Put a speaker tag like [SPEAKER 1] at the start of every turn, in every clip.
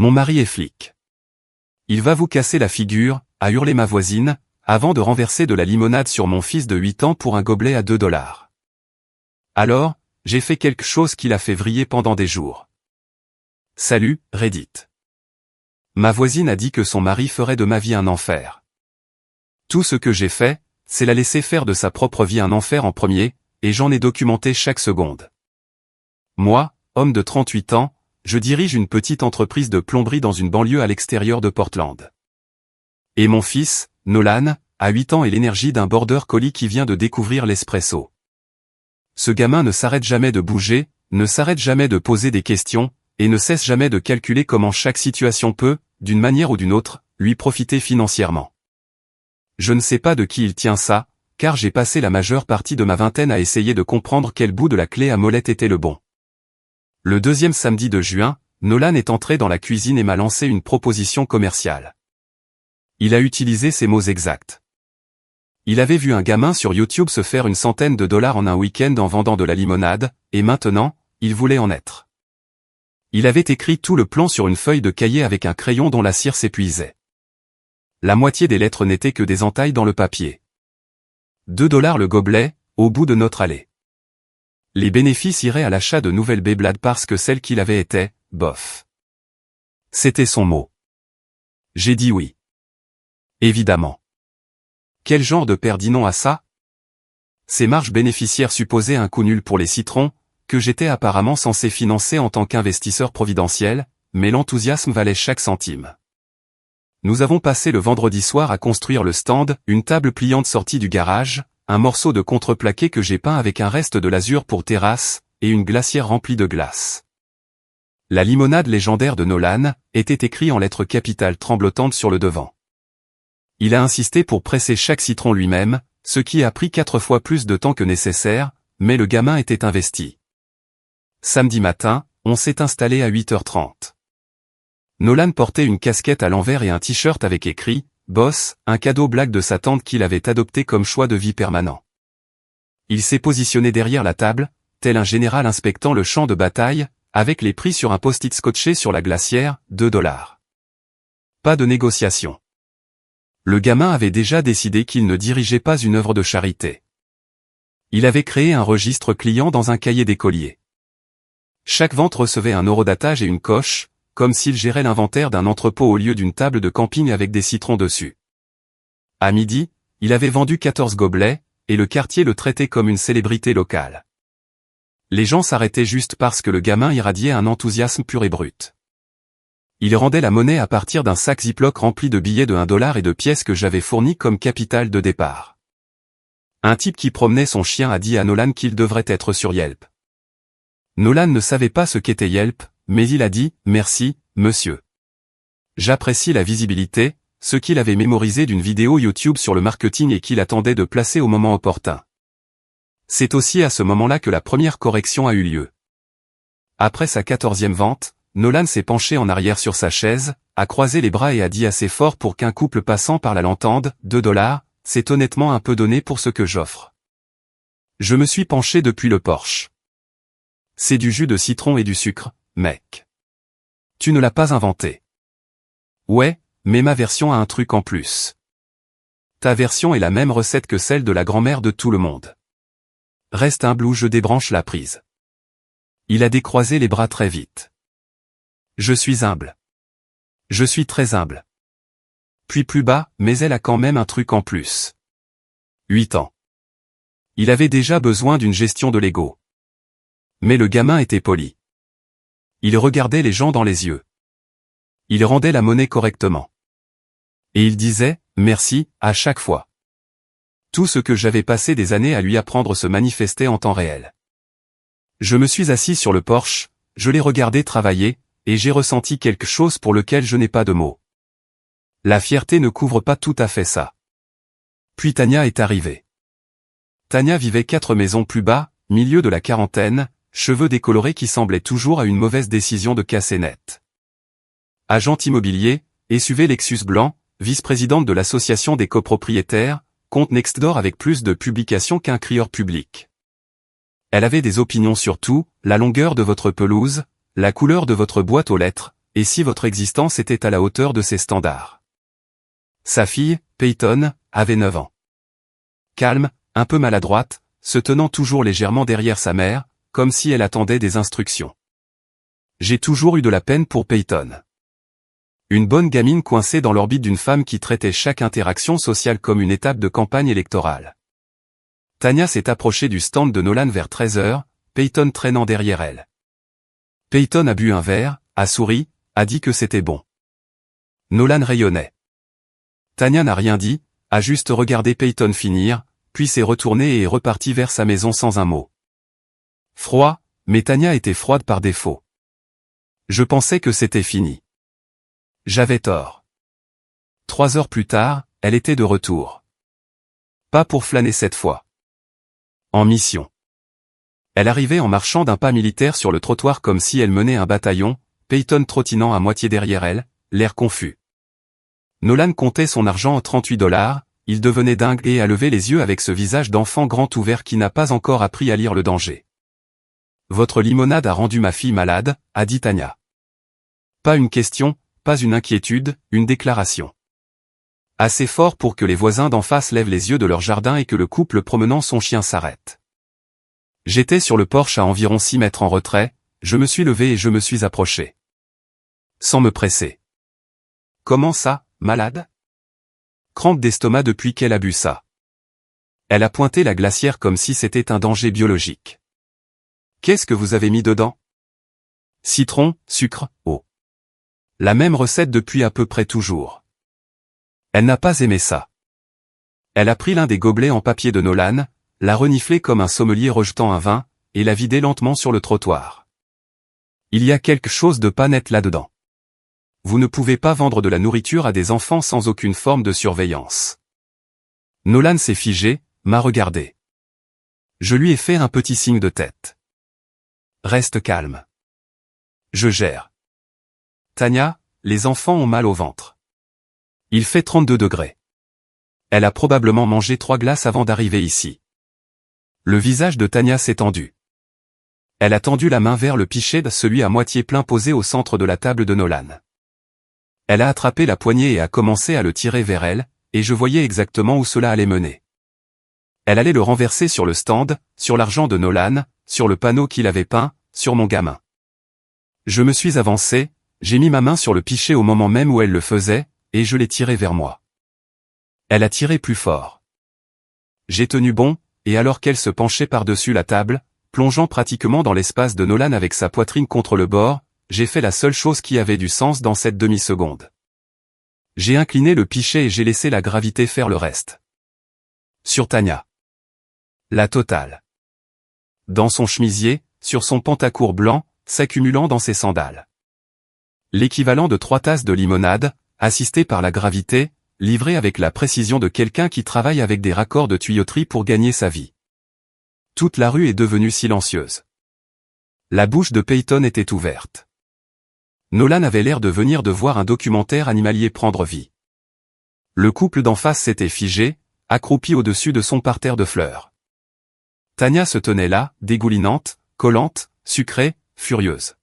[SPEAKER 1] Mon mari est flic. Il va vous casser la figure, a hurlé ma voisine, avant de renverser de la limonade sur mon fils de 8 ans pour un gobelet à 2 $. Alors, j'ai fait quelque chose qui l'a fait vriller pendant des jours. Salut, Reddit. Ma voisine a dit que son mari ferait de ma vie un enfer. Tout ce que j'ai fait, c'est la laisser faire de sa propre vie un enfer en premier, et j'en ai documenté chaque seconde. Moi, homme de 38 ans, je dirige une petite entreprise de plomberie dans une banlieue à l'extérieur de Portland. Et mon fils, Nolan, a 8 ans et l'énergie d'un border collie qui vient de découvrir l'espresso. Ce gamin ne s'arrête jamais de bouger, ne s'arrête jamais de poser des questions, et ne cesse jamais de calculer comment chaque situation peut, d'une manière ou d'une autre, lui profiter financièrement. Je ne sais pas de qui il tient ça, car j'ai passé la majeure partie de ma vingtaine à essayer de comprendre quel bout de la clé à molette était le bon. Le deuxième samedi de juin, Nolan est entré dans la cuisine et m'a lancé une proposition commerciale. Il a utilisé ces mots exacts. Il avait vu un gamin sur YouTube se faire une centaine de dollars en un week-end en vendant de la limonade, et maintenant, il voulait en être. Il avait écrit tout le plan sur une feuille de cahier avec un crayon dont la cire s'épuisait. La moitié des lettres n'étaient que des entailles dans le papier. 2 $ le gobelet, au bout de notre allée. Les bénéfices iraient à l'achat de nouvelles Beyblade parce que celle qu'il avait était, bof. C'était son mot. J'ai dit oui. Évidemment. Quel genre de père dit non à ça? Ces marges bénéficiaires supposaient un coup nul pour les citrons, que j'étais apparemment censé financer en tant qu'investisseur providentiel, mais l'enthousiasme valait chaque centime. Nous avons passé le vendredi soir à construire le stand, une table pliante sortie du garage, un morceau de contreplaqué que j'ai peint avec un reste de l'azur pour terrasse, et une glacière remplie de glace. La limonade légendaire de Nolan était écrit en lettres capitales tremblotantes sur le devant. Il a insisté pour presser chaque citron lui-même, ce qui a pris 4 fois plus de temps que nécessaire, mais le gamin était investi. Samedi matin, on s'est installé à 8h30. Nolan portait une casquette à l'envers et un t-shirt avec écrit « Boss », un cadeau blague de sa tante qu'il avait adopté comme choix de vie permanent. Il s'est positionné derrière la table, tel un général inspectant le champ de bataille, avec les prix sur un post-it scotché sur la glacière, 2 $. Pas de négociation. Le gamin avait déjà décidé qu'il ne dirigeait pas une œuvre de charité. Il avait créé un registre client dans un cahier d'écolier. Chaque vente recevait un euro d'attache et une coche, comme s'il gérait l'inventaire d'un entrepôt au lieu d'une table de camping avec des citrons dessus. À midi, il avait vendu 14 gobelets, et le quartier le traitait comme une célébrité locale. Les gens s'arrêtaient juste parce que le gamin irradiait un enthousiasme pur et brut. Il rendait la monnaie à partir d'un sac Ziploc rempli de billets de 1 $ et de pièces que j'avais fournies comme capital de départ. Un type qui promenait son chien a dit à Nolan qu'il devrait être sur Yelp. Nolan ne savait pas ce qu'était Yelp, mais il a dit « Merci, monsieur. J'apprécie la visibilité », ce qu'il avait mémorisé d'une vidéo YouTube sur le marketing et qu'il attendait de placer au moment opportun. C'est aussi à ce moment-là que la première correction a eu lieu. Après sa 14e vente, Nolan s'est penché en arrière sur sa chaise, a croisé les bras et a dit assez fort pour qu'un couple passant par là l'entende, 2 $, c'est honnêtement un peu donné pour ce que j'offre. Je me suis penché depuis le porche. C'est du jus de citron et du sucre, mec. Tu ne l'as pas inventé. Ouais, mais ma version a un truc en plus. Ta version est la même recette que celle de la grand-mère de tout le monde. Reste humble ou je débranche la prise. Il a décroisé les bras très vite. Je suis humble. Je suis très humble. Puis plus bas, mais elle a quand même un truc en plus. 8 ans. Il avait déjà besoin d'une gestion de l'ego. Mais le gamin était poli. Il regardait les gens dans les yeux. Il rendait la monnaie correctement. Et il disait « merci » à chaque fois. Tout ce que j'avais passé des années à lui apprendre se manifestait en temps réel. Je me suis assis sur le porche, je l'ai regardé travailler, et j'ai ressenti quelque chose pour lequel je n'ai pas de mots. La fierté ne couvre pas tout à fait ça. Puis Tania est arrivée. Tania vivait 4 maisons plus bas, milieu de la quarantaine, cheveux décolorés qui semblaient toujours à une mauvaise décision de casser net. Agente immobilier, SUV Lexus blanc, vice-présidente de l'association des copropriétaires, compte Nextdoor avec plus de publications qu'un crieur public. Elle avait des opinions sur tout, la longueur de votre pelouse, la couleur de votre boîte aux lettres, et si votre existence était à la hauteur de ses standards. Sa fille, Peyton, avait 9 ans. Calme, un peu maladroite, se tenant toujours légèrement derrière sa mère, comme si elle attendait des instructions. J'ai toujours eu de la peine pour Peyton. Une bonne gamine coincée dans l'orbite d'une femme qui traitait chaque interaction sociale comme une étape de campagne électorale. Tanya s'est approchée du stand de Nolan vers 13h, Peyton traînant derrière elle. Peyton a bu un verre, a souri, a dit que c'était bon. Nolan rayonnait. Tanya n'a rien dit, a juste regardé Peyton finir, puis s'est retournée et est repartie vers sa maison sans un mot. Froid, mais Tanya était froide par défaut. Je pensais que c'était fini. J'avais tort. 3 heures plus tard, elle était de retour. Pas pour flâner cette fois. En mission. Elle arrivait en marchant d'un pas militaire sur le trottoir comme si elle menait un bataillon, Peyton trottinant à moitié derrière elle, l'air confus. Nolan comptait son argent en $38, il devenait dingue et a levé les yeux avec ce visage d'enfant grand ouvert qui n'a pas encore appris à lire le danger. Votre limonade a rendu ma fille malade, a dit Tanya. Pas une question, pas une inquiétude, une déclaration. Assez fort pour que les voisins d'en face lèvent les yeux de leur jardin et que le couple promenant son chien s'arrête. J'étais sur le porche à environ 6 mètres en retrait, je me suis levé et je me suis approché. Sans me presser. Comment ça, malade? Crampe d'estomac depuis qu'elle a bu ça. Elle a pointé la glacière comme si c'était un danger biologique. Qu'est-ce que vous avez mis dedans? Citron, sucre, eau. La même recette depuis à peu près toujours. Elle n'a pas aimé ça. Elle a pris l'un des gobelets en papier de Nolan, l'a reniflé comme un sommelier rejetant un vin, et l'a vidé lentement sur le trottoir. Il y a quelque chose de pas net là-dedans. Vous ne pouvez pas vendre de la nourriture à des enfants sans aucune forme de surveillance. Nolan s'est figé, m'a regardé. Je lui ai fait un petit signe de tête. Reste calme. Je gère. Tanya, les enfants ont mal au ventre. Il fait 32 degrés. Elle a probablement mangé 3 glaces avant d'arriver ici. Le visage de Tanya s'est tendu. Elle a tendu la main vers le pichet de celui à moitié plein posé au centre de la table de Nolan. Elle a attrapé la poignée et a commencé à le tirer vers elle, et je voyais exactement où cela allait mener. Elle allait le renverser sur le stand, sur l'argent de Nolan, sur le panneau qu'il avait peint, sur mon gamin. Je me suis avancé, j'ai mis ma main sur le pichet au moment même où elle le faisait, et je l'ai tiré vers moi. Elle a tiré plus fort. J'ai tenu bon, et alors qu'elle se penchait par-dessus la table, plongeant pratiquement dans l'espace de Nolan avec sa poitrine contre le bord, j'ai fait la seule chose qui avait du sens dans cette demi-seconde. J'ai incliné le pichet et j'ai laissé la gravité faire le reste. Sur Tanya. La totale. Dans son chemisier, sur son pantacourt blanc, s'accumulant dans ses sandales. L'équivalent de 3 tasses de limonade, assisté par la gravité, livré avec la précision de quelqu'un qui travaille avec des raccords de tuyauterie pour gagner sa vie. Toute la rue est devenue silencieuse. La bouche de Peyton était ouverte. Nolan avait l'air de venir de voir un documentaire animalier prendre vie. Le couple d'en face s'était figé, accroupi au-dessus de son parterre de fleurs. Tanya se tenait là, dégoulinante, collante, sucrée, furieuse.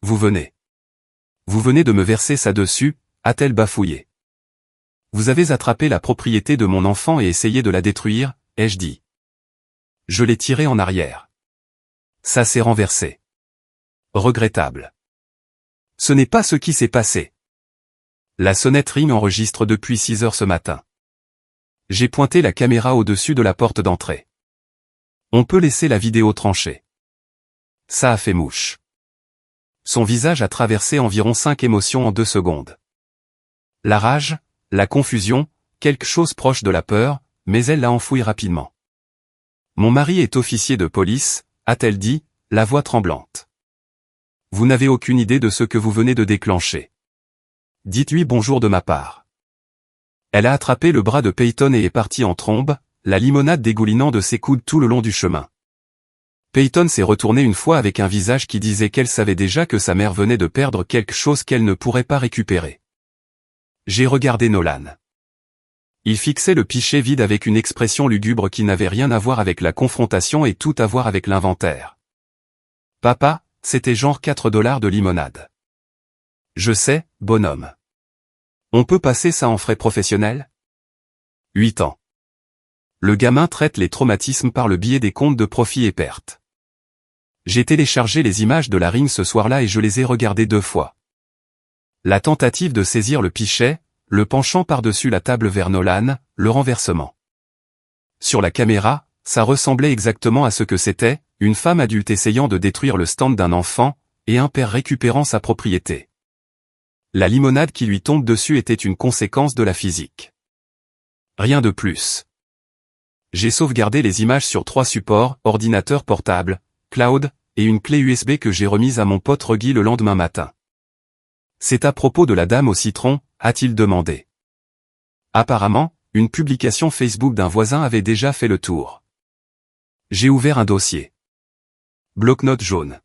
[SPEAKER 1] Vous venez de me verser ça dessus, a-t-elle bafouillé. Vous avez attrapé la propriété de mon enfant et essayé de la détruire, ai-je dit. Je l'ai tiré en arrière. Ça s'est renversé. Regrettable. Ce n'est pas ce qui s'est passé. La sonnette ring enregistre depuis 6 heures ce matin. J'ai pointé la caméra au-dessus de la porte d'entrée. On peut laisser la vidéo trancher. Ça a fait mouche. Son visage a traversé environ 5 émotions en 2 secondes. La rage, la confusion, quelque chose proche de la peur, mais elle l'a enfoui rapidement. Mon mari est officier de police, a-t-elle dit, la voix tremblante. Vous n'avez aucune idée de ce que vous venez de déclencher. Dites-lui bonjour de ma part. Elle a attrapé le bras de Peyton et est partie en trombe, la limonade dégoulinant de ses coudes tout le long du chemin. Peyton s'est retournée une fois avec un visage qui disait qu'elle savait déjà que sa mère venait de perdre quelque chose qu'elle ne pourrait pas récupérer. J'ai regardé Nolan. Il fixait le pichet vide avec une expression lugubre qui n'avait rien à voir avec la confrontation et tout à voir avec l'inventaire. Papa, c'était genre $4 de limonade. Je sais, bonhomme. On peut passer ça en frais professionnels? 8 ans. Le gamin traite les traumatismes par le biais des comptes de profit et pertes. J'ai téléchargé les images de la ring ce soir-là et je les ai regardées 2 fois. La tentative de saisir le pichet, le penchant par-dessus la table vers Nolan, le renversement. Sur la caméra, ça ressemblait exactement à ce que c'était, une femme adulte essayant de détruire le stand d'un enfant, et un père récupérant sa propriété. La limonade qui lui tombe dessus était une conséquence de la physique. Rien de plus. J'ai sauvegardé les images sur 3 supports, ordinateur portable, cloud, et une clé USB que j'ai remise à mon pote Reggie le lendemain matin. C'est à propos de la dame au citron, a-t-il demandé. Apparemment, une publication Facebook d'un voisin avait déjà fait le tour. J'ai ouvert un dossier. Bloc-notes jaune.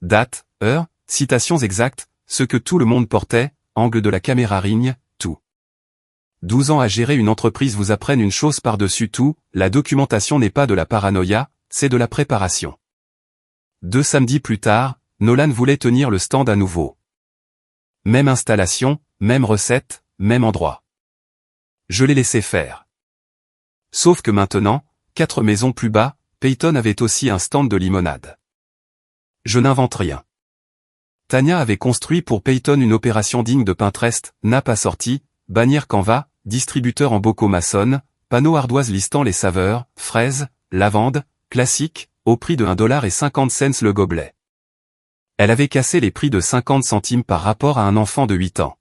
[SPEAKER 1] Date, heure, citations exactes, ce que tout le monde portait, angle de la caméra ring, tout. 12 ans à gérer une entreprise vous apprennent une chose par-dessus tout, la documentation n'est pas de la paranoïa, c'est de la préparation. 2 samedis plus tard, Nolan voulait tenir le stand à nouveau. Même installation, même recette, même endroit. Je l'ai laissé faire. Sauf que maintenant, 4 maisons plus bas, Peyton avait aussi un stand de limonade. Je n'invente rien. Tania avait construit pour Peyton une opération digne de Pinterest, nappe assortie, bannière Canva, distributeur en bocaux maçonnes, panneau ardoise listant les saveurs, fraises, lavande, classique, au prix de 1,50$ le gobelet. Elle avait cassé les prix de 50 centimes par rapport à un enfant de 8 ans.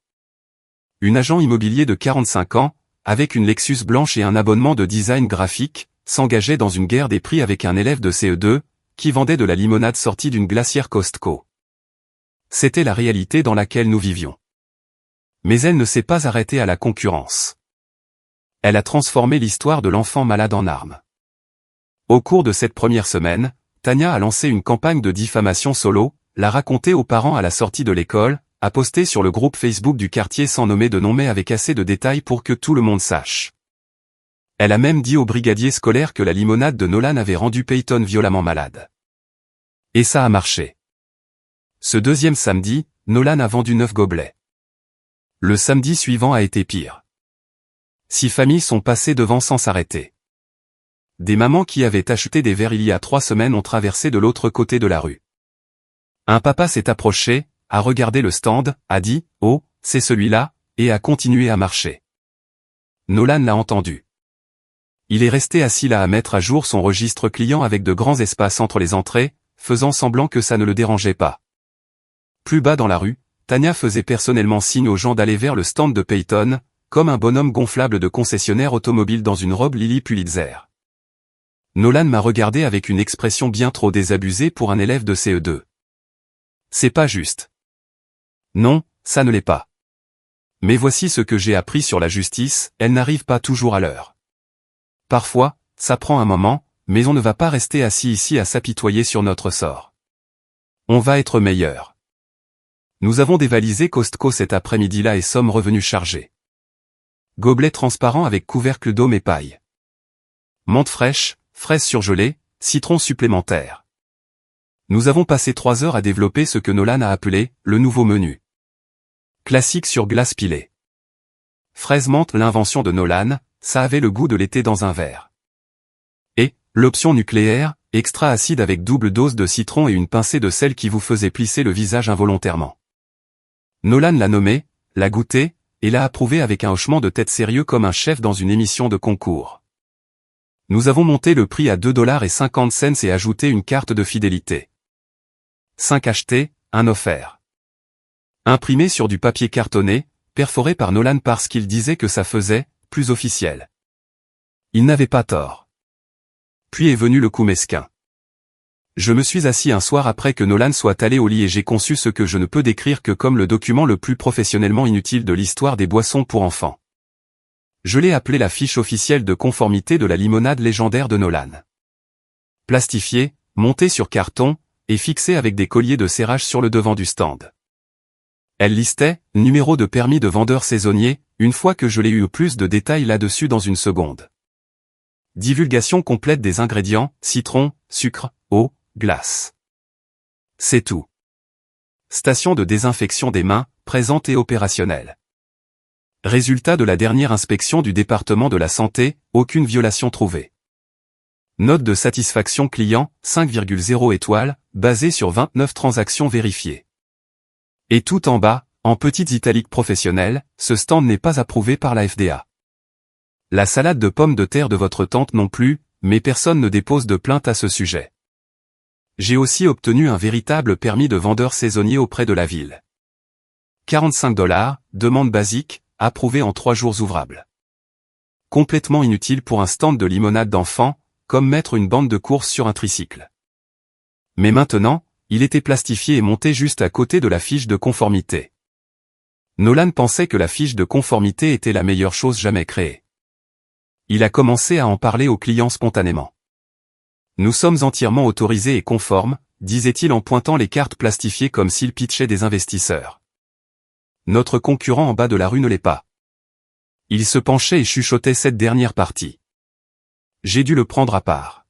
[SPEAKER 1] Une agent immobilier de 45 ans, avec une Lexus blanche et un abonnement de design graphique, s'engageait dans une guerre des prix avec un élève de CE2, qui vendait de la limonade sortie d'une glacière Costco. C'était la réalité dans laquelle nous vivions. Mais elle ne s'est pas arrêtée à la concurrence. Elle a transformé l'histoire de l'enfant malade en arme. Au cours de cette première semaine, Tania a lancé une campagne de diffamation solo, l'a raconté aux parents à la sortie de l'école, a posté sur le groupe Facebook du quartier sans nommer de nom mais avec assez de détails pour que tout le monde sache. Elle a même dit au brigadier scolaire que la limonade de Nolan avait rendu Peyton violemment malade. Et ça a marché. Ce deuxième samedi, Nolan a vendu 9 gobelets. Le samedi suivant a été pire. 6 familles sont passées devant sans s'arrêter. Des mamans qui avaient acheté des verres il y a 3 semaines ont traversé de l'autre côté de la rue. Un papa s'est approché, a regardé le stand, a dit « Oh, c'est celui-là » et a continué à marcher. Nolan l'a entendu. Il est resté assis là à mettre à jour son registre client avec de grands espaces entre les entrées, faisant semblant que ça ne le dérangeait pas. Plus bas dans la rue, Tania faisait personnellement signe aux gens d'aller vers le stand de Peyton, comme un bonhomme gonflable de concessionnaire automobile dans une robe Lily Pulitzer. Nolan m'a regardé avec une expression bien trop désabusée pour un élève de CE2. C'est pas juste. Non, ça ne l'est pas. Mais voici ce que j'ai appris sur la justice, elle n'arrive pas toujours à l'heure. Parfois, ça prend un moment, mais on ne va pas rester assis ici à s'apitoyer sur notre sort. On va être meilleur. Nous avons dévalisé Costco cet après-midi-là et sommes revenus chargés. Gobelet transparent avec couvercle d'eau et paille. Menthe fraîche, fraises surgelées, citron supplémentaire. Nous avons passé 3 heures à développer ce que Nolan a appelé le nouveau menu. Classique sur glace pilée. Fraise menthe, l'invention de Nolan, ça avait le goût de l'été dans un verre. Et, l'option nucléaire, extra acide avec double dose de citron et une pincée de sel qui vous faisait plisser le visage involontairement. Nolan l'a nommé, l'a goûté, et l'a approuvé avec un hochement de tête sérieux comme un chef dans une émission de concours. Nous avons monté le prix à 2,50$ et ajouté une carte de fidélité. 5 achetés, 1 offert. Imprimé sur du papier cartonné, perforé par Nolan parce qu'il disait que ça faisait plus officiel. Il n'avait pas tort. Puis est venu le coup mesquin. Je me suis assis un soir après que Nolan soit allé au lit et j'ai conçu ce que je ne peux décrire que comme le document le plus professionnellement inutile de l'histoire des boissons pour enfants. Je l'ai appelé la fiche officielle de conformité de la limonade légendaire de Nolan. Plastifiée, montée sur carton, et fixée avec des colliers de serrage sur le devant du stand. Elle listait « Numéro de permis de vendeur saisonnier », une fois que je l'ai eu plus de détails là-dessus dans une seconde. Divulgation complète des ingrédients, citron, sucre, eau, glace. C'est tout. station de désinfection des mains, présente et opérationnelle. Résultat de la dernière inspection du département de la santé, aucune violation trouvée. Note de satisfaction client, 5,0 étoiles, basée sur 29 transactions vérifiées. Et tout en bas, en petites italiques professionnelles, ce stand n'est pas approuvé par la FDA. La salade de pommes de terre de votre tante non plus, mais personne ne dépose de plainte à ce sujet. J'ai aussi obtenu un véritable permis de vendeur saisonnier auprès de la ville. 45 $, demande basique, approuvé en 3 jours ouvrables. Complètement inutile pour un stand de limonade d'enfants, comme mettre une bande de course sur un tricycle. Mais maintenant, il était plastifié et monté juste à côté de la fiche de conformité. Nolan pensait que la fiche de conformité était la meilleure chose jamais créée. Il a commencé à en parler aux clients spontanément. Nous sommes entièrement autorisés et conformes, disait-il en pointant les cartes plastifiées comme s'il pitchait des investisseurs. Notre concurrent en bas de la rue ne l'est pas. Il se penchait et chuchotait cette dernière partie. J'ai dû le prendre à part.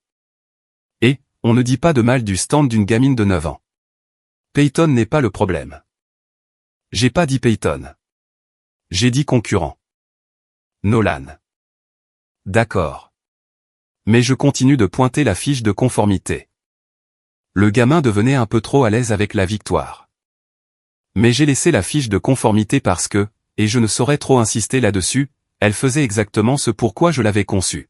[SPEAKER 1] Et, on ne dit pas de mal du stand d'une gamine de 9 ans. Peyton n'est pas le problème. J'ai pas dit Peyton. J'ai dit concurrent. Nolan. D'accord. Mais je continue de pointer la fiche de conformité. Le gamin devenait un peu trop à l'aise avec la victoire. Mais j'ai laissé la fiche de conformité parce que, et je ne saurais trop insister là-dessus, elle faisait exactement ce pourquoi je l'avais conçue.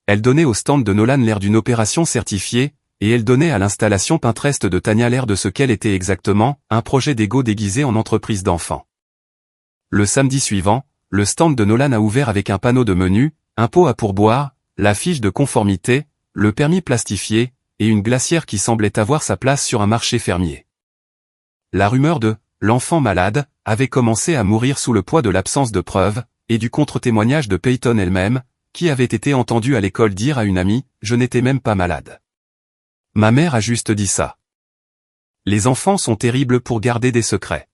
[SPEAKER 1] Elle donnait au stand de Nolan l'air d'une opération certifiée, et elle donnait à l'installation Pinterest de Tania l'air de ce qu'elle était exactement, un projet d'ego déguisé en entreprise d'enfants. Le samedi suivant, le stand de Nolan a ouvert avec un panneau de menu, un pot à pourboire, la fiche de conformité, le permis plastifié, et une glacière qui semblait avoir sa place sur un marché fermier. La rumeur de « l'enfant malade » avait commencé à mourir sous le poids de l'absence de preuves, et du contre-témoignage de Peyton elle-même, qui avait été entendue à l'école dire à une amie « je n'étais même pas malade ». Ma mère a juste dit ça. Les enfants sont terribles pour garder des secrets.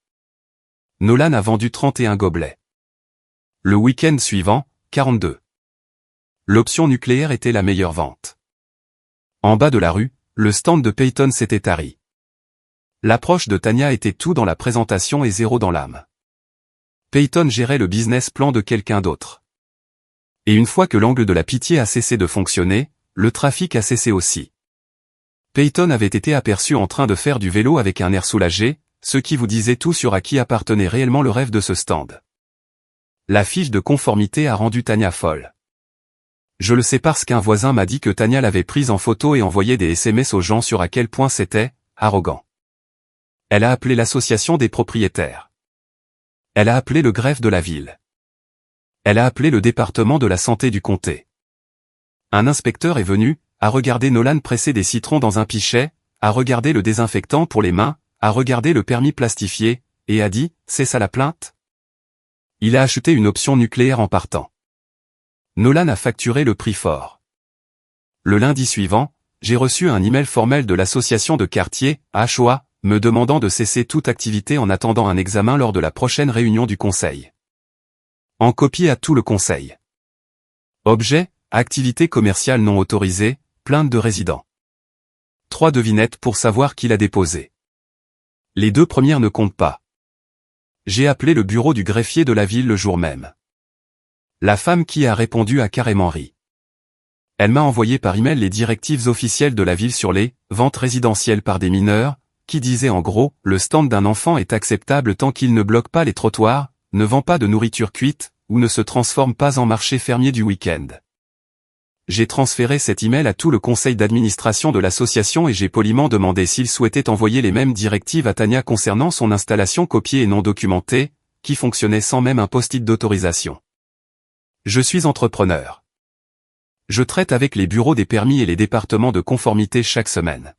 [SPEAKER 1] Nolan a vendu 31 gobelets. Le week-end suivant, 42. L'option nucléaire était la meilleure vente. En bas de la rue, le stand de Peyton s'était tari. L'approche de Tania était tout dans la présentation et zéro dans l'âme. Peyton gérait le business plan de quelqu'un d'autre. Et une fois que l'angle de la pitié a cessé de fonctionner, le trafic a cessé aussi. Peyton avait été aperçu en train de faire du vélo avec un air soulagé, ce qui vous disait tout sur à qui appartenait réellement le rêve de ce stand. La fiche de conformité a rendu Tania folle. Je le sais parce qu'un voisin m'a dit que Tania l'avait prise en photo et envoyait des SMS aux gens sur à quel point c'était arrogant. Elle a appelé l'association des propriétaires. Elle a appelé le greffe de la ville. Elle a appelé le département de la santé du comté. Un inspecteur est venu, a regardé Nolan presser des citrons dans un pichet, a regardé le désinfectant pour les mains, a regardé le permis plastifié, et a dit « c'est ça la plainte ?» Il a acheté une option nucléaire en partant. Nolan a facturé le prix fort. Le lundi suivant, j'ai reçu un email formel de l'association de quartier, HOA, me demandant de cesser toute activité en attendant un examen lors de la prochaine réunion du conseil. En copie à tout le conseil. Objet, activité commerciale non autorisée, plainte de résident. 3 devinettes pour savoir qui l'a déposé. Les 2 premières ne comptent pas. J'ai appelé le bureau du greffier de la ville le jour même. La femme qui a répondu a carrément ri. Elle m'a envoyé par email les directives officielles de la ville sur les ventes résidentielles par des mineurs, qui disaient en gros, le stand d'un enfant est acceptable tant qu'il ne bloque pas les trottoirs, ne vend pas de nourriture cuite, ou ne se transforme pas en marché fermier du week-end. J'ai transféré cet email à tout le conseil d'administration de l'association et j'ai poliment demandé s'ils souhaitaient envoyer les mêmes directives à Tania concernant son installation copiée et non documentée, qui fonctionnait sans même un post-it d'autorisation. Je suis entrepreneur. Je traite avec les bureaux des permis et les départements de conformité chaque semaine.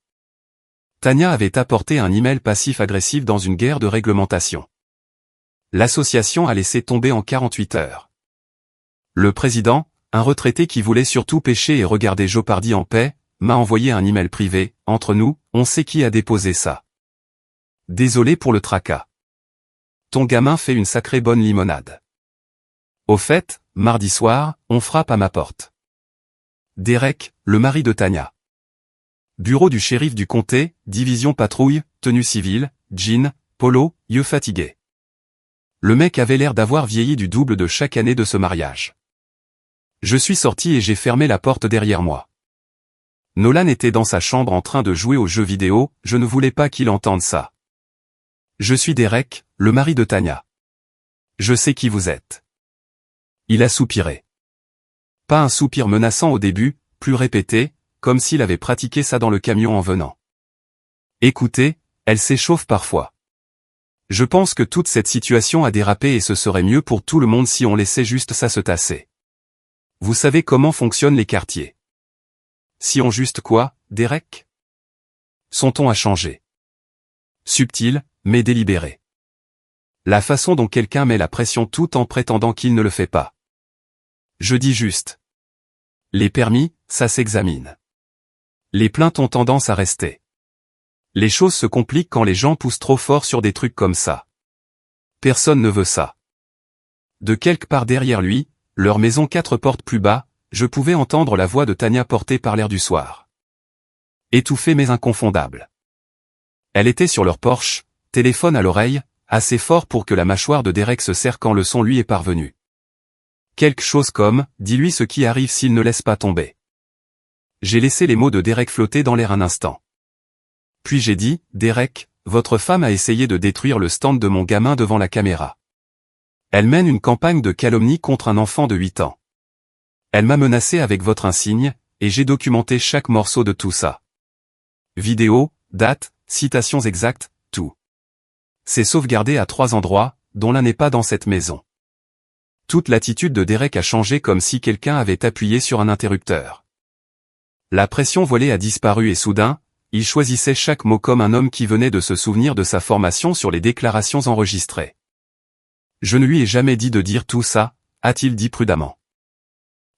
[SPEAKER 1] Tania avait apporté un email passif-agressif dans une guerre de réglementation. L'association a laissé tomber en 48 heures. Le président, un retraité qui voulait surtout pêcher et regarder Jeopardy en paix, m'a envoyé un email privé, entre nous, on sait qui a déposé ça. Désolé pour le tracas. Ton gamin fait une sacrée bonne limonade. Au fait, mardi soir, on frappe à ma porte. Derek, le mari de Tania. Bureau du shérif du comté, division patrouille, tenue civile, jean, polo, yeux fatigués. Le mec avait l'air d'avoir vieilli du double de chaque année de ce mariage. Je suis sorti et j'ai fermé la porte derrière moi. Nolan était dans sa chambre en train de jouer aux jeux vidéo, je ne voulais pas qu'il entende ça. Je suis Derek, le mari de Tanya. Je sais qui vous êtes. Il a soupiré. Pas un soupir menaçant au début, plus répété, comme s'il avait pratiqué ça dans le camion en venant. Écoutez, elle s'échauffe parfois. Je pense que toute cette situation a dérapé et ce serait mieux pour tout le monde si on laissait juste ça se tasser. Vous savez comment fonctionnent les quartiers. Si on juste quoi, Derek? Son ton a changé. Subtil, mais délibéré. La façon dont quelqu'un met la pression tout en prétendant qu'il ne le fait pas. Je dis juste. Les permis, ça s'examine. Les plaintes ont tendance à rester. Les choses se compliquent quand les gens poussent trop fort sur des trucs comme ça. Personne ne veut ça. De quelque part derrière lui, leur maison 4 portes plus bas, je pouvais entendre la voix de Tanya portée par l'air du soir. Étouffée mais inconfondable. Elle était sur leur porche, téléphone à l'oreille, assez fort pour que la mâchoire de Derek se serre quand le son lui est parvenu. Quelque chose comme, dis-lui ce qui arrive s'il ne laisse pas tomber. J'ai laissé les mots de Derek flotter dans l'air un instant. Puis j'ai dit, Derek, votre femme a essayé de détruire le stand de mon gamin devant la caméra. Elle mène une campagne de calomnie contre un enfant de 8 ans. Elle m'a menacé avec votre insigne, et j'ai documenté chaque morceau de tout ça. Vidéo, date, citations exactes, tout. C'est sauvegardé à 3 endroits, dont l'un n'est pas dans cette maison. Toute l'attitude de Derek a changé comme si quelqu'un avait appuyé sur un interrupteur. La pression voilée a disparu et soudain, il choisissait chaque mot comme un homme qui venait de se souvenir de sa formation sur les déclarations enregistrées. Je ne lui ai jamais dit de dire tout ça, a-t-il dit prudemment.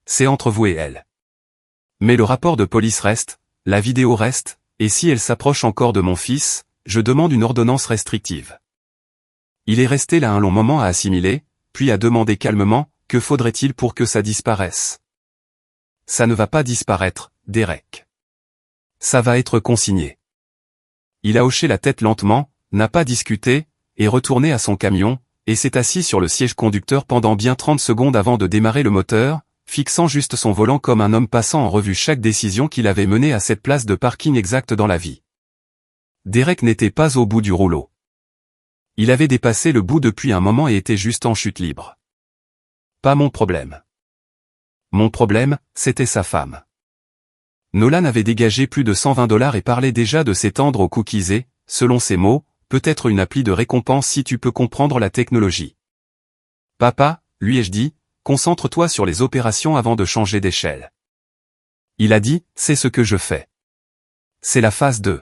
[SPEAKER 1] C'est entre vous et elle. Mais le rapport de police reste, la vidéo reste, et si elle s'approche encore de mon fils, je demande une ordonnance restrictive. Il est resté là un long moment à assimiler, puis a demandé calmement, que faudrait-il pour que ça disparaisse? Ça ne va pas disparaître, Derek. Ça va être consigné. Il a hoché la tête lentement, n'a pas discuté, est retourné à son camion, et s'est assis sur le siège conducteur pendant bien 30 secondes avant de démarrer le moteur, fixant juste son volant comme un homme passant en revue chaque décision qu'il avait menée à cette place de parking exacte dans la vie. Derek n'était pas au bout du rouleau. Il avait dépassé le bout depuis un moment et était juste en chute libre. Pas mon problème. Mon problème, c'était sa femme. Nolan avait dégagé plus de $120 et parlait déjà de s'étendre aux cookies et, selon ses mots, peut-être une appli de récompense si tu peux comprendre la technologie. Papa, lui ai-je dit, concentre-toi sur les opérations avant de changer d'échelle. Il a dit, c'est ce que je fais. C'est la phase 2.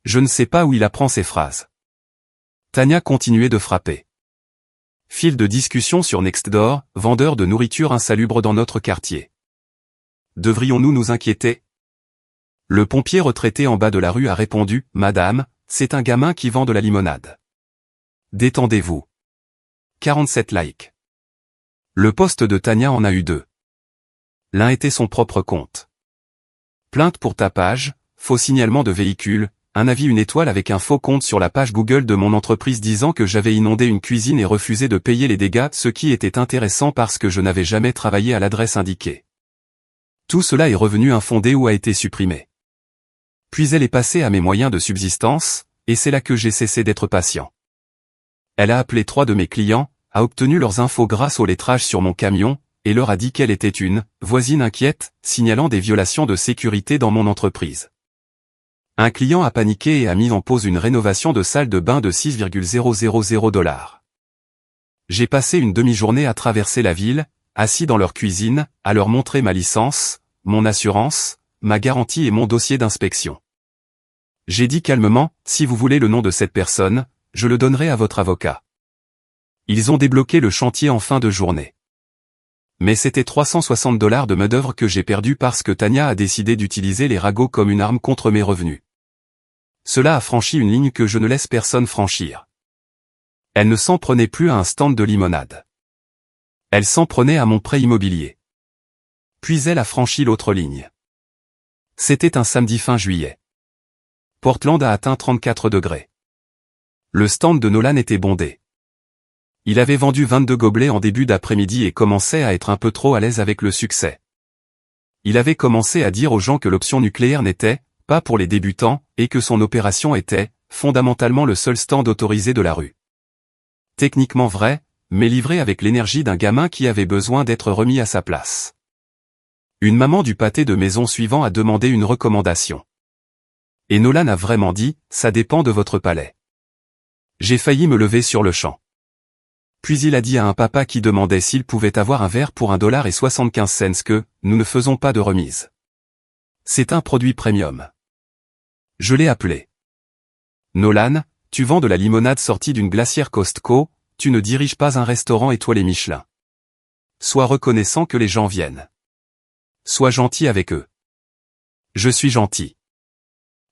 [SPEAKER 1] Je ne sais pas où il apprend ces phrases. Tanya continuait de frapper. Fil de discussion sur Nextdoor, vendeur de nourriture insalubre dans notre quartier. Devrions-nous nous inquiéter? Le pompier retraité en bas de la rue a répondu, Madame, c'est un gamin qui vend de la limonade. Détendez-vous. 47 likes. Le post de Tanya en a eu 2. L'un était son propre compte. Plainte pour tapage, faux signalement de véhicule, un avis 1 étoile avec un faux compte sur la page Google de mon entreprise disant que j'avais inondé une cuisine et refusé de payer les dégâts, ce qui était intéressant parce que je n'avais jamais travaillé à l'adresse indiquée. Tout cela est revenu infondé ou a été supprimé. Puis elle est passée à mes moyens de subsistance, et c'est là que j'ai cessé d'être patient. Elle a appelé 3 de mes clients, a obtenu leurs infos grâce au lettrage sur mon camion, et leur a dit qu'elle était une voisine inquiète, signalant des violations de sécurité dans mon entreprise. Un client a paniqué et a mis en pause une rénovation de salle de bain de $6,000. J'ai passé une demi-journée à traverser la ville, assis dans leur cuisine, à leur montrer ma licence, mon assurance, ma garantie et mon dossier d'inspection. J'ai dit calmement, si vous voulez le nom de cette personne, je le donnerai à votre avocat. Ils ont débloqué le chantier en fin de journée. Mais c'était $360 de main-d'œuvre que j'ai perdu parce que Tanya a décidé d'utiliser les ragots comme une arme contre mes revenus. Cela a franchi une ligne que je ne laisse personne franchir. Elle ne s'en prenait plus à un stand de limonade. Elle s'en prenait à mon prêt immobilier. Puis elle a franchi l'autre ligne. C'était un samedi fin juillet. Portland a atteint 34 degrés. Le stand de Nolan était bondé. Il avait vendu 22 gobelets en début d'après-midi et commençait à être un peu trop à l'aise avec le succès. Il avait commencé à dire aux gens que l'option nucléaire n'était pas pour les débutants et que son opération était fondamentalement le seul stand autorisé de la rue. Techniquement vrai, mais livré avec l'énergie d'un gamin qui avait besoin d'être remis à sa place. Une maman du pâté de maison suivant a demandé une recommandation. Et Nolan a vraiment dit, ça dépend de votre palais. J'ai failli me lever sur le champ. Puis il a dit à un papa qui demandait s'il pouvait avoir un verre pour $1,75 que, nous ne faisons pas de remise. C'est un produit premium. Je l'ai appelé. Nolan, tu vends de la limonade sortie d'une glacière Costco, tu ne diriges pas un restaurant étoilé Michelin. Sois reconnaissant que les gens viennent. Sois gentil avec eux. Je suis gentil.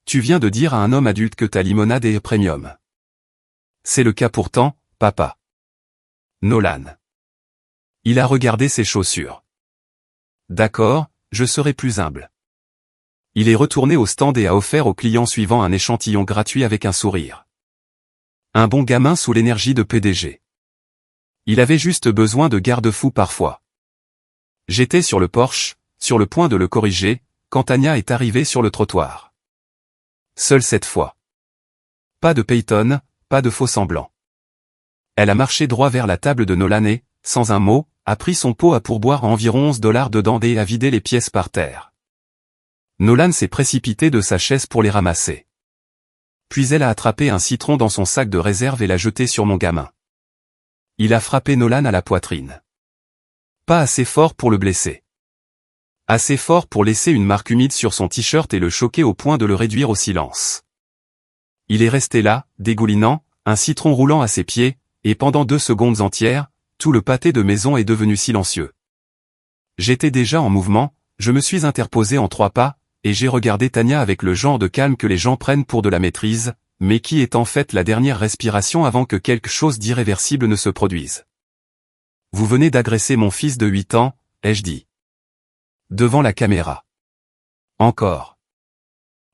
[SPEAKER 1] Tu viens de dire à un homme adulte que ta limonade est premium. C'est le cas pourtant, papa. Nolan. Il a regardé ses chaussures. D'accord, je serai plus humble. Il est retourné au stand et a offert au client suivant un échantillon gratuit avec un sourire. Un bon gamin sous l'énergie de PDG. Il avait juste besoin de garde-fous parfois. J'étais sur le porche, sur le point de le corriger, quand Tania est arrivée sur le trottoir. Seule cette fois. Pas de Peyton, pas de faux semblants. Elle a marché droit vers la table de Nolan et, sans un mot, a pris son pot à pourboire à environ $11 dedans et a vidé les pièces par terre. Nolan s'est précipité de sa chaise pour les ramasser. Puis elle a attrapé un citron dans son sac de réserve et l'a jeté sur mon gamin. Il a frappé Nolan à la poitrine. Pas assez fort pour le blesser. Assez fort pour laisser une marque humide sur son t-shirt et le choquer au point de le réduire au silence. Il est resté là, dégoulinant, un citron roulant à ses pieds, et pendant 2 secondes entières, tout le pâté de maison est devenu silencieux. J'étais déjà en mouvement, je me suis interposé en 3 pas, et j'ai regardé Tania avec le genre de calme que les gens prennent pour de la maîtrise, mais qui est en fait la dernière respiration avant que quelque chose d'irréversible ne se produise. Vous venez d'agresser mon fils de 8 ans, ai-je dit. Devant la caméra. Encore.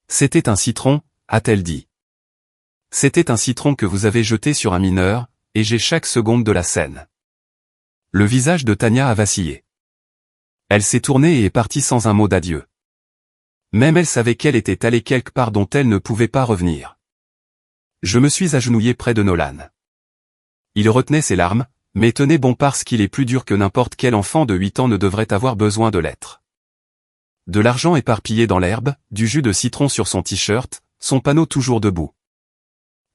[SPEAKER 1] C'était un citron, a-t-elle dit. C'était un citron que vous avez jeté sur un mineur, et j'ai chaque seconde de la scène. Le visage de Tania a vacillé. Elle s'est tournée et est partie sans un mot d'adieu. Même elle savait qu'elle était allée quelque part dont elle ne pouvait pas revenir. Je me suis agenouillé près de Nolan. Il retenait ses larmes, mais tenait bon parce qu'il est plus dur que n'importe quel enfant de 8 ans ne devrait avoir besoin de l'être. De l'argent éparpillé dans l'herbe, du jus de citron sur son t-shirt, son panneau toujours debout.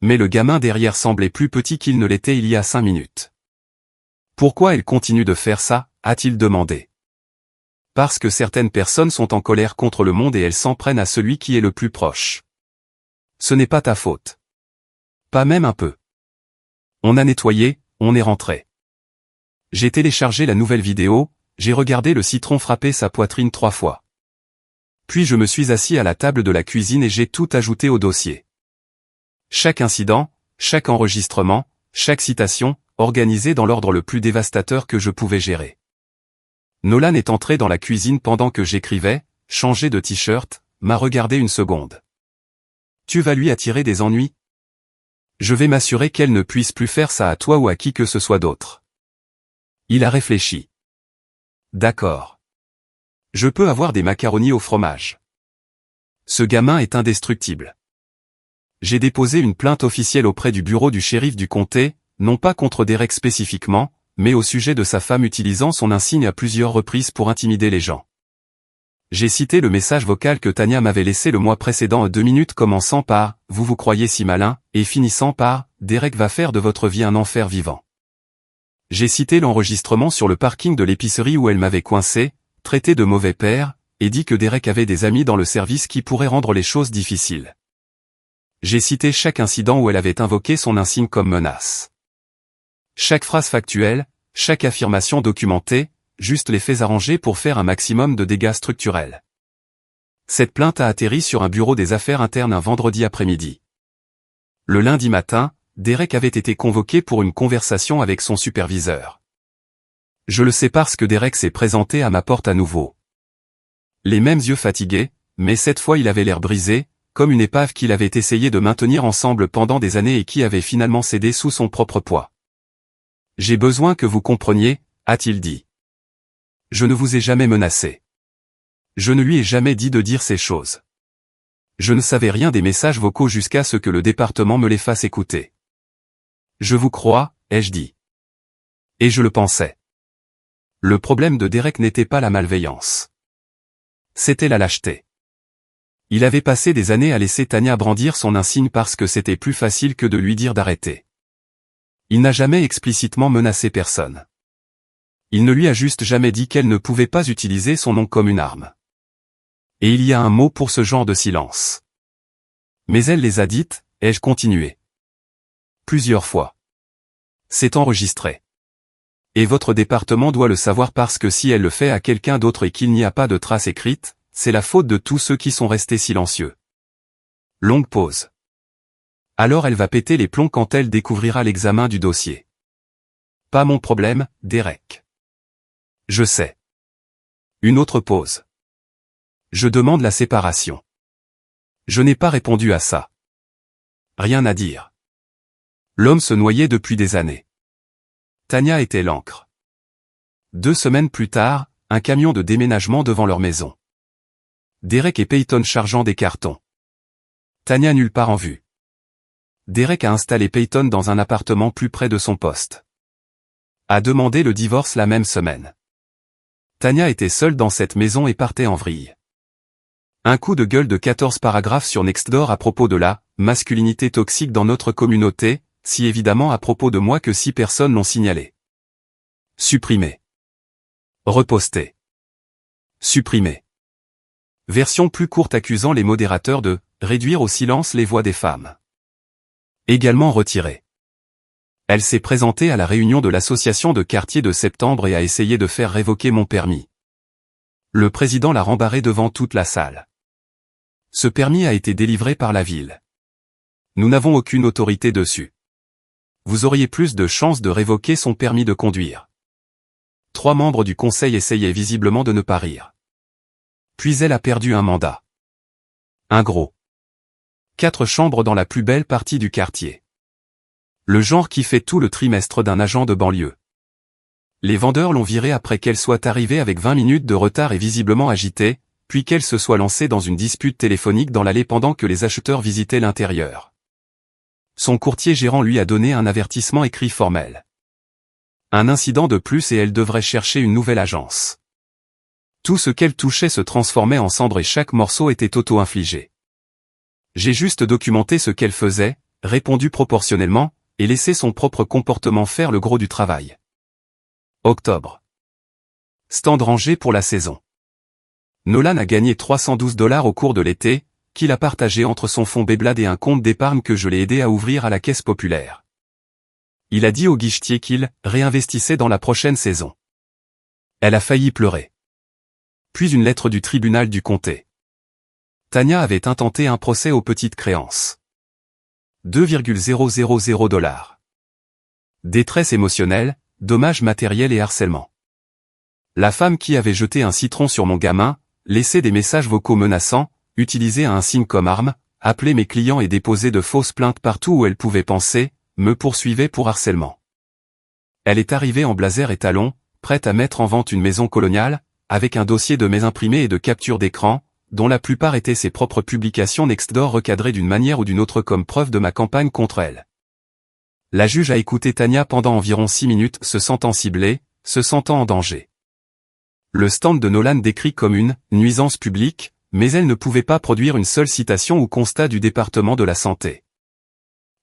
[SPEAKER 1] Mais le gamin derrière semblait plus petit qu'il ne l'était il y a 5 minutes. Pourquoi elle continue de faire ça, a-t-il demandé. Parce que certaines personnes sont en colère contre le monde et elles s'en prennent à celui qui est le plus proche. Ce n'est pas ta faute. Pas même un peu. On a nettoyé, on est rentré. J'ai téléchargé la nouvelle vidéo, j'ai regardé le citron frapper sa poitrine 3 fois. Puis je me suis assis à la table de la cuisine et j'ai tout ajouté au dossier. Chaque incident, chaque enregistrement, chaque citation, organisé dans l'ordre le plus dévastateur que je pouvais gérer. Nolan est entré dans la cuisine pendant que j'écrivais, changé de t-shirt, m'a regardé une seconde. Tu vas lui attirer des ennuis? Je vais m'assurer qu'elle ne puisse plus faire ça à toi ou à qui que ce soit d'autre. Il a réfléchi. D'accord. Je peux avoir des macaronis au fromage. Ce gamin est indestructible. J'ai déposé une plainte officielle auprès du bureau du shérif du comté, non pas contre Derek spécifiquement, mais au sujet de sa femme utilisant son insigne à plusieurs reprises pour intimider les gens. J'ai cité le message vocal que Tania m'avait laissé le mois précédent à 2 minutes commençant par « Vous vous croyez si malin » et finissant par « Derek va faire de votre vie un enfer vivant ». J'ai cité l'enregistrement sur le parking de l'épicerie où elle m'avait coincé, traité de mauvais père, et dit que Derek avait des amis dans le service qui pourraient rendre les choses difficiles. J'ai cité chaque incident où elle avait invoqué son insigne comme menace. Chaque phrase factuelle, chaque affirmation documentée, juste les faits arrangés pour faire un maximum de dégâts structurels. Cette plainte a atterri sur un bureau des affaires internes un vendredi après-midi. Le lundi matin, Derek avait été convoqué pour une conversation avec son superviseur. Je le sais parce que Derek s'est présenté à ma porte à nouveau. Les mêmes yeux fatigués, mais cette fois il avait l'air brisé, comme une épave qu'il avait essayé de maintenir ensemble pendant des années et qui avait finalement cédé sous son propre poids. « J'ai besoin que vous compreniez, a-t-il dit. Je ne vous ai jamais menacé. Je ne lui ai jamais dit de dire ces choses. Je ne savais rien des messages vocaux jusqu'à ce que le département me les fasse écouter. Je vous crois, ai-je dit. Et je le pensais. Le problème de Derek n'était pas la malveillance. C'était la lâcheté. Il avait passé des années à laisser Tanya brandir son insigne parce que c'était plus facile que de lui dire d'arrêter. Il n'a jamais explicitement menacé personne. Il ne lui a juste jamais dit qu'elle ne pouvait pas utiliser son nom comme une arme. Et il y a un mot pour ce genre de silence. Mais elle les a dites, ai-je continué. Plusieurs fois. C'est enregistré. Et votre département doit le savoir parce que si elle le fait à quelqu'un d'autre et qu'il n'y a pas de trace écrite, c'est la faute de tous ceux qui sont restés silencieux. Longue pause. Alors elle va péter les plombs quand elle découvrira l'examen du dossier. Pas mon problème, Derek. Je sais. Une autre pause. Je demande la séparation. Je n'ai pas répondu à ça. Rien à dire. L'homme se noyait depuis des années. Tanya était l'encre. 2 semaines plus tard, un camion de déménagement devant leur maison. Derek et Peyton chargeant des cartons. Tanya nulle part en vue. Derek a installé Peyton dans un appartement plus près de son poste. A demandé le divorce la même semaine. Tanya était seule dans cette maison et partait en vrille. Un coup de gueule de 14 paragraphes sur Nextdoor à propos de la masculinité toxique dans notre communauté, si évidemment à propos de moi que 6 personnes l'ont signalé. Supprimé. Reposté. Supprimé. Version plus courte accusant les modérateurs de réduire au silence les voix des femmes. Également retiré. Elle s'est présentée à la réunion de l'association de quartier de septembre et a essayé de faire révoquer mon permis. Le président l'a rembarré devant toute la salle. Ce permis a été délivré par la ville. Nous n'avons aucune autorité dessus. Vous auriez plus de chances de révoquer son permis de conduire. 3 membres du conseil essayaient visiblement de ne pas rire. Puis elle a perdu un mandat. Un gros. 4 chambres dans la plus belle partie du quartier. Le genre qui fait tout le trimestre d'un agent de banlieue. Les vendeurs l'ont virée après qu'elle soit arrivée avec 20 minutes de retard et visiblement agitée, puis qu'elle se soit lancée dans une dispute téléphonique dans l'allée pendant que les acheteurs visitaient l'intérieur. Son courtier gérant lui a donné un avertissement écrit formel. Un incident de plus et elle devrait chercher une nouvelle agence. Tout ce qu'elle touchait se transformait en cendres et chaque morceau était auto-infligé. J'ai juste documenté ce qu'elle faisait, répondu proportionnellement, et laissé son propre comportement faire le gros du travail. Octobre. Stand rangé pour la saison. Nolan a gagné $312 au cours de l'été, qu'il a partagé entre son fonds Beyblade et un compte d'épargne que je l'ai aidé à ouvrir à la Caisse Populaire. Il a dit au guichetier qu'il réinvestissait dans la prochaine saison. Elle a failli pleurer. Puis une lettre du tribunal du comté. Tanya avait intenté un procès aux petites créances. $2,000. Détresse émotionnelle, dommages matériels et harcèlement. La femme qui avait jeté un citron sur mon gamin, laissé des messages vocaux menaçants, utilisé un signe comme arme, appelé mes clients et déposé de fausses plaintes partout où elle pouvait penser, me poursuivait pour harcèlement. Elle est arrivée en blazer et talons, prête à mettre en vente une maison coloniale, avec un dossier de mes imprimés et de captures d'écran, dont la plupart étaient ses propres publications Nextdoor recadrées d'une manière ou d'une autre comme preuve de ma campagne contre elle. La juge a écouté Tanya pendant environ 6 minutes, se sentant ciblée, se sentant en danger. Le stand de Nolan décrit comme une nuisance publique, mais elle ne pouvait pas produire une seule citation ou constat du département de la santé.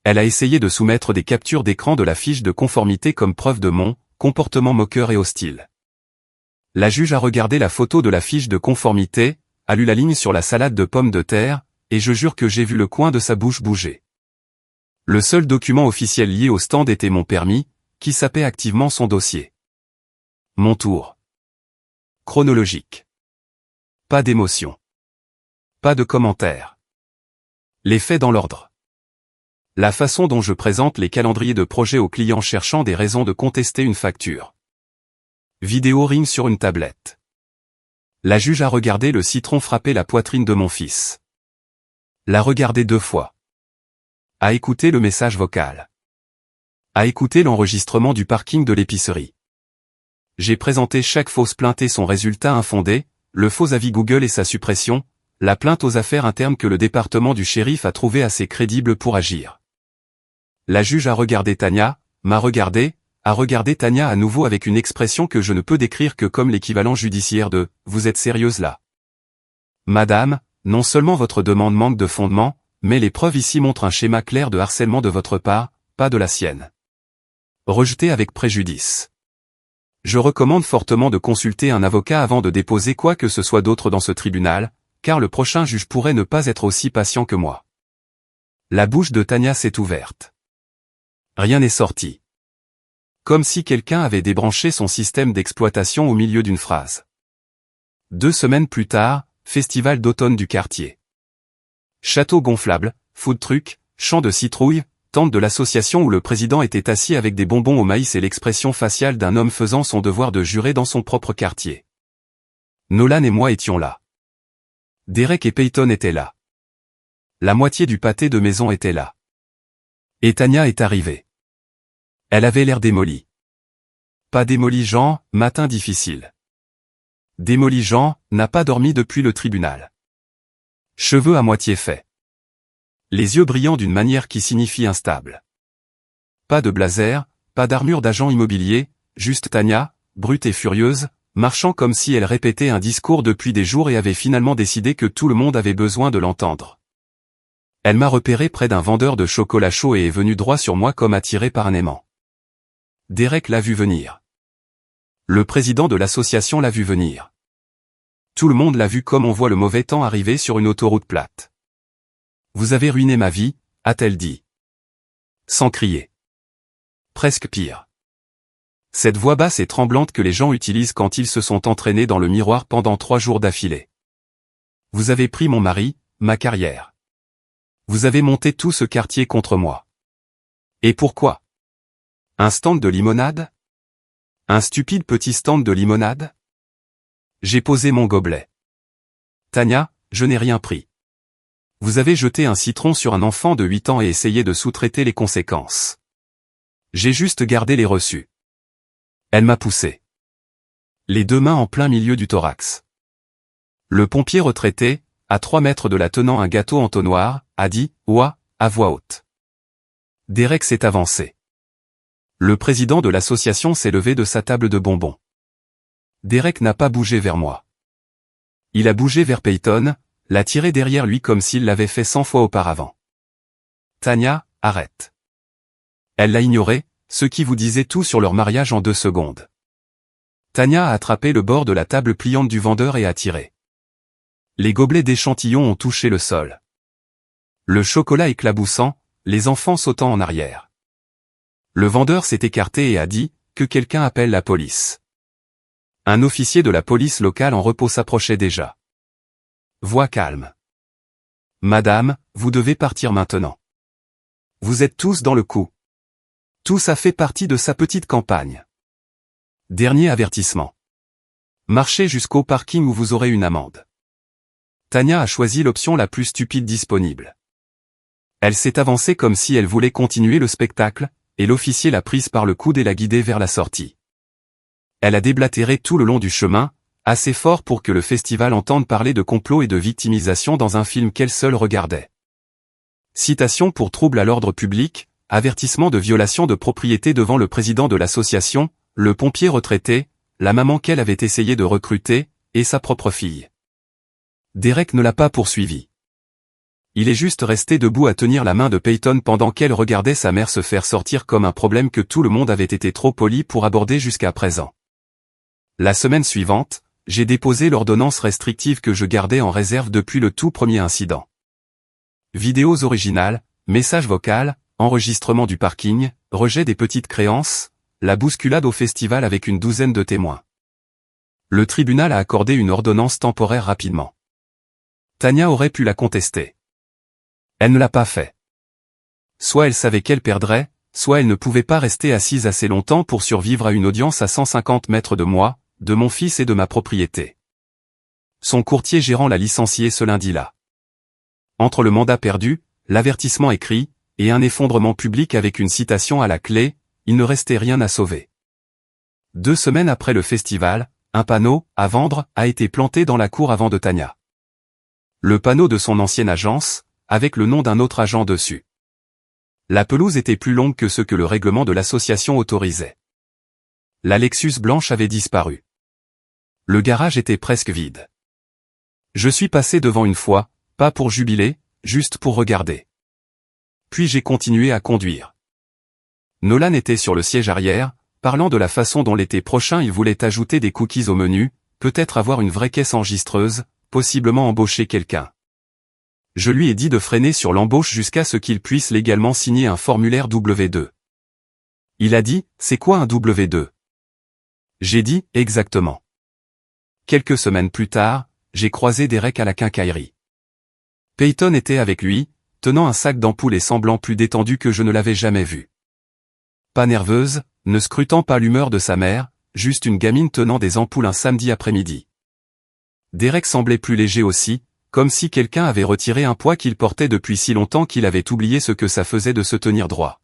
[SPEAKER 1] Elle a essayé de soumettre des captures d'écran de la fiche de conformité comme preuve de mon comportement moqueur et hostile. La juge a regardé la photo de la fiche de conformité, a lu la ligne sur la salade de pommes de terre, et je jure que j'ai vu le coin de sa bouche bouger. Le seul document officiel lié au stand était mon permis, qui sapait activement son dossier. Mon tour. Chronologique. Pas d'émotion. Pas de commentaires. Les faits dans l'ordre. La façon dont je présente les calendriers de projet aux clients cherchant des raisons de contester une facture. Vidéo ring sur une tablette. La juge a regardé le citron frapper la poitrine de mon fils. La regarder 2 fois. A écouter le message vocal. A écouter l'enregistrement du parking de l'épicerie. J'ai présenté chaque fausse plainte et son résultat infondé, le faux avis Google et sa suppression, la plainte aux affaires internes que le département du shérif a trouvé assez crédible pour agir. La juge a regardé Tania, m'a regardé, a regardé Tania à nouveau avec une expression que je ne peux décrire que comme l'équivalent judiciaire de « Vous êtes sérieuse là ?» Madame, non seulement votre demande manque de fondement, mais les preuves ici montrent un schéma clair de harcèlement de votre part, pas de la sienne. Rejeté avec préjudice. Je recommande fortement de consulter un avocat avant de déposer quoi que ce soit d'autre dans ce tribunal, car le prochain juge pourrait ne pas être aussi patient que moi. La bouche de Tania s'est ouverte. Rien n'est sorti. Comme si quelqu'un avait débranché son système d'exploitation au milieu d'une phrase. 2 semaines plus tard, festival d'automne du quartier. Château gonflable, food truck, champ de citrouilles, tente de l'association où le président était assis avec des bonbons au maïs et l'expression faciale d'un homme faisant son devoir de juré dans son propre quartier. Nolan et moi étions là. Derek et Peyton étaient là. La moitié du pâté de maison était là. Et Tania est arrivée. Elle avait l'air démolie. Pas démolie Jean, matin difficile. Démolie Jean, n'a pas dormi depuis le tribunal. Cheveux à moitié faits. Les yeux brillants d'une manière qui signifie instable. Pas de blazer, pas d'armure d'agent immobilier, juste Tania, brute et furieuse, marchant comme si elle répétait un discours depuis des jours et avait finalement décidé que tout le monde avait besoin de l'entendre. Elle m'a repéré près d'un vendeur de chocolat chaud et est venue droit sur moi comme attirée par un aimant. Derek l'a vu venir. Le président de l'association l'a vu venir. Tout le monde l'a vu comme on voit le mauvais temps arriver sur une autoroute plate. Vous avez ruiné ma vie, a-t-elle dit. Sans crier. Presque pire. Cette voix basse et tremblante que les gens utilisent quand ils se sont entraînés dans le miroir pendant 3 jours d'affilée. Vous avez pris mon mari, ma carrière. Vous avez monté tout ce quartier contre moi. Et pourquoi? Un stand de limonade? Un stupide petit stand de limonade? J'ai posé mon gobelet. Tania, je n'ai rien pris. Vous avez jeté un citron sur un enfant de 8 ans et essayé de sous-traiter les conséquences. J'ai juste gardé les reçus. Elle m'a poussé. Les 2 mains en plein milieu du thorax. Le pompier retraité, à 3 mètres de là tenant un gâteau en tonnoir, a dit « Ouah » à voix haute. Derek s'est avancé. Le président de l'association s'est levé de sa table de bonbons. Derek n'a pas bougé vers moi. Il a bougé vers Peyton, l'a tiré derrière lui comme s'il l'avait fait 100 fois auparavant. Tania, arrête. Elle l'a ignoré, ce qui vous disait tout sur leur mariage en 2 secondes. Tania a attrapé le bord de la table pliante du vendeur et a tiré. Les gobelets d'échantillons ont touché le sol. Le chocolat éclaboussant, les enfants sautant en arrière. Le vendeur s'est écarté et a dit « Que quelqu'un appelle la police ». Un officier de la police locale en repos s'approchait déjà. Voix calme. « Madame, vous devez partir maintenant. Vous êtes tous dans le coup. Tout ça fait partie de sa petite campagne. Dernier avertissement. Marchez jusqu'au parking où vous aurez une amende. » Tania a choisi l'option la plus stupide disponible. Elle s'est avancée comme si elle voulait continuer le spectacle, et l'officier l'a prise par le coude et l'a guidée vers la sortie. Elle a déblatéré tout le long du chemin, assez fort pour que le festival entende parler de complot et de victimisation dans un film qu'elle seule regardait. Citation pour trouble à l'ordre public, avertissement de violation de propriété devant le président de l'association, le pompier retraité, la maman qu'elle avait essayé de recruter, et sa propre fille. Derek ne l'a pas poursuivi. Il est juste resté debout à tenir la main de Peyton pendant qu'elle regardait sa mère se faire sortir comme un problème que tout le monde avait été trop poli pour aborder jusqu'à présent. La semaine suivante, j'ai déposé l'ordonnance restrictive que je gardais en réserve depuis le tout premier incident. Vidéos originales, messages vocaux, enregistrement du parking, rejet des petites créances, la bousculade au festival avec une 12aine de témoins. Le tribunal a accordé une ordonnance temporaire rapidement. Tania aurait pu la contester. Elle ne l'a pas fait. Soit elle savait qu'elle perdrait, soit elle ne pouvait pas rester assise assez longtemps pour survivre à une audience à 150 mètres de moi, de mon fils et de ma propriété. Son courtier gérant l'a licenciée ce lundi-là. Entre le mandat perdu, l'avertissement écrit, et un effondrement public avec une citation à la clé, il ne restait rien à sauver. 2 semaines après le festival, un panneau, à vendre, a été planté dans la cour avant de Tania. Le panneau de son ancienne agence, avec le nom d'un autre agent dessus. La pelouse était plus longue que ce que le règlement de l'association autorisait. La Lexus blanche avait disparu. Le garage était presque vide. Je suis passé devant une fois, pas pour jubiler, juste pour regarder. Puis j'ai continué à conduire. Nolan était sur le siège arrière, parlant de la façon dont l'été prochain il voulait ajouter des cookies au menu, peut-être avoir une vraie caisse enregistreuse, possiblement embaucher quelqu'un. Je lui ai dit de freiner sur l'embauche jusqu'à ce qu'il puisse légalement signer un formulaire W2. Il a dit, c'est quoi un W2? J'ai dit, exactement. Quelques semaines plus tard, j'ai croisé Derek à la quincaillerie. Peyton était avec lui, tenant un sac d'ampoules et semblant plus détendu que je ne l'avais jamais vu. Pas nerveuse, ne scrutant pas l'humeur de sa mère, juste une gamine tenant des ampoules un samedi après-midi. Derek semblait plus léger aussi, comme si quelqu'un avait retiré un poids qu'il portait depuis si longtemps qu'il avait oublié ce que ça faisait de se tenir droit.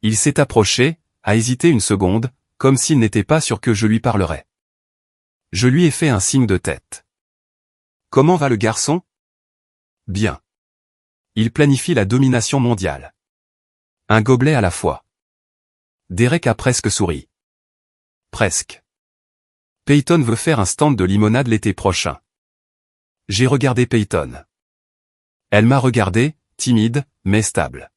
[SPEAKER 1] Il s'est approché, a hésité une seconde, comme s'il n'était pas sûr que je lui parlerais. Je lui ai fait un signe de tête. Comment va le garçon? Bien. Il planifie la domination mondiale. Un gobelet à la fois. Derek a presque souri. Presque. Peyton veut faire un stand de limonade l'été prochain. J'ai regardé Peyton. Elle m'a regardé, timide, mais stable.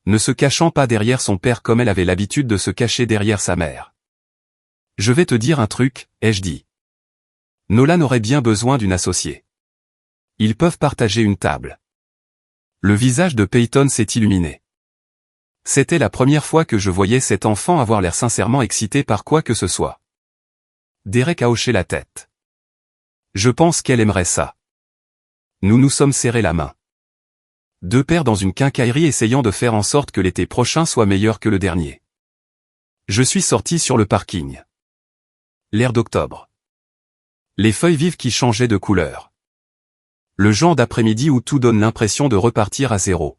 [SPEAKER 1] Ne se cachant pas derrière son père comme elle avait l'habitude de se cacher derrière sa mère. Je vais te dire un truc, ai-je dit. Nolan aurait bien besoin d'une associée. Ils peuvent partager une table. Le visage de Peyton s'est illuminé. C'était la première fois que je voyais cet enfant avoir l'air sincèrement excité par quoi que ce soit. Derek a hoché la tête. Je pense qu'elle aimerait ça. Nous nous sommes serrés la main. 2 pères dans une quincaillerie essayant de faire en sorte que l'été prochain soit meilleur que le dernier. Je suis sorti sur le parking. L'air d'octobre. Les feuilles vives qui changeaient de couleur. Le genre d'après-midi où tout donne l'impression de repartir à zéro.